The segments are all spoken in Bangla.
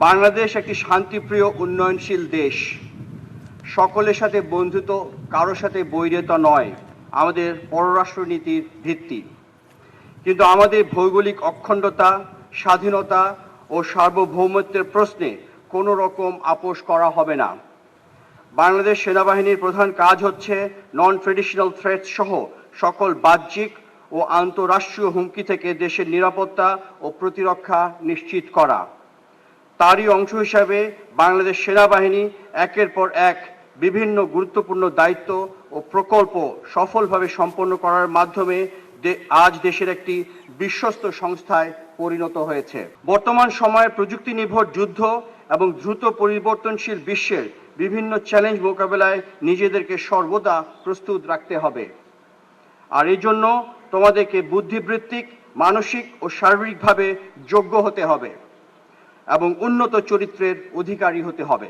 বাংলাদেশ একটি শান্তিপ্রিয় উন্নয়নশীল দেশ। সকলের সাথে বন্ধুত্ব, কারোর সাথে বৈরিতা নয় আমাদের পররাষ্ট্রনীতির ভিত্তি। কিন্তু আমাদের ভৌগোলিক অখণ্ডতা, স্বাধীনতা ও সার্বভৌমত্বের প্রশ্নে কোনো রকম আপোষ করা হবে না। বাংলাদেশ সেনাবাহিনীর প্রধান কাজ হচ্ছে নন ট্রেডিশনাল থ্রেটস সহ সকল বাহ্যিক ও আন্তঃরাষ্ট্রীয় হুমকি থেকে দেশের নিরাপত্তা ও প্রতিরক্ষা নিশ্চিত করা। তারই অংশ হিসাবে বাংলাদেশ সেনাবাহিনী একের পর এক বিভিন্ন গুরুত্বপূর্ণ দায়িত্ব ও প্রকল্প সফলভাবে সম্পন্ন করার মাধ্যমে আজ দেশের একটি বিশ্বস্ত সংস্থায় পরিণত হয়েছে। বর্তমান সময়ে প্রযুক্তি নির্ভর যুদ্ধ এবং দ্রুত পরিবর্তনশীল বিশ্বের বিভিন্ন চ্যালেঞ্জ মোকাবেলায় নিজেদেরকে সর্বদা প্রস্তুত রাখতে হবে। আর এই জন্য তোমাদেরকে বুদ্ধিবৃত্তিক, মানসিক ও শারীরিকভাবে যোগ্য হতে হবে এবং উন্নত চরিত্রের অধিকারী হতে হবে।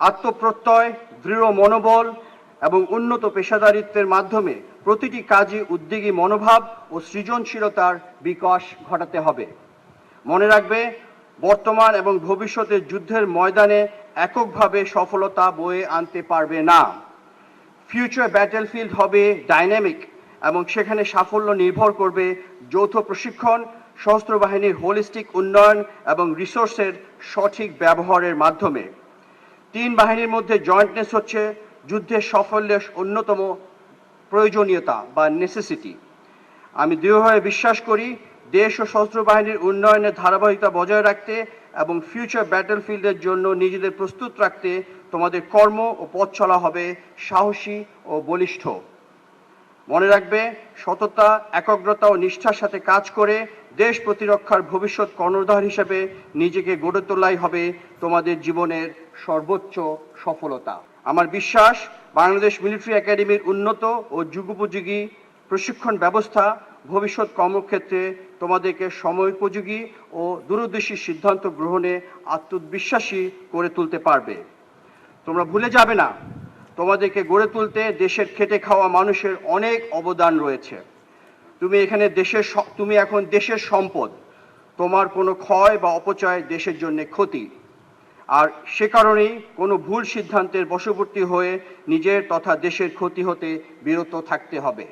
আত্মপ্রত্যয়, দৃঢ় মনোবল এবং উন্নত পেশাদারিত্বের মাধ্যমে প্রতিটি কাজে উদ্যোগী মনোভাব ও সৃজনশীলতার বিকাশ ঘটাতে হবে। মনে রাখবে, বর্তমান এবং ভবিষ্যতের যুদ্ধের ময়দানে এককভাবে সফলতা বয়ে আনতে পারবে না। ফিউচার ব্যাটেলফিল্ড হবে ডাইনামিক এবং সেখানে সাফল্য নির্ভর করবে যৌথ প্রশিক্ষণ, সশস্ত্র বাহিনীর হোলিস্টিক উন্নয়ন এবং রিসোর্সের সঠিক ব্যবহারের মাধ্যমে। তিন বাহিনীর মধ্যে জয়েন্টনেস হচ্ছে যুদ্ধের সাফল্যের অন্যতম প্রয়োজনীয়তা বা নেসেসিটি। আমি দৃঢ়ভাবে বিশ্বাস করি, দেশ ও সশস্ত্র বাহিনীর উন্নয়নের ধারাবাহিকতা বজায় রাখতে এবং ফিউচার ব্যাটেলফিল্ডের জন্য নিজেদের প্রস্তুত রাখতে তোমাদের কর্ম ও পথ চলা হবে সাহসী ও বলিষ্ঠ। মনে রাখবে, সততা, একাগ্রতা ও নিষ্ঠার সাথে কাজ করে দেশ প্রতিরক্ষার ভবিষ্যৎ কর্ণধার হিসেবে নিজেকে গড়ে তোলাই হবে তোমাদের জীবনের সর্বোচ্চ সফলতা। আমার বিশ্বাস, বাংলাদেশ মিলিটারি একাডেমির উন্নত ও যুগোপযোগী প্রশিক্ষণ ব্যবস্থা ভবিষ্যৎ কর্মক্ষেত্রে তোমাদেরকে সময়োপযোগী ও দূরদর্শী সিদ্ধান্ত গ্রহণে আত্মবিশ্বাসী করে তুলতে পারবে। তোমরা ভুলে যাবে না, তোমাদেরকে গড়ে তুলতে দেশের খেটে খাওয়া মানুষের অনেক অবদান রয়েছে। তুমি এখন দেশের সম্পদ। তোমার কোনো ক্ষয় বা অপচয় দেশের জন্য ক্ষতি। আর সে কারণেই কোনো ভুল সিদ্ধান্তের বশবর্তী হয়ে নিজের তথা দেশের ক্ষতি হতে বিরত থাকতে হবে।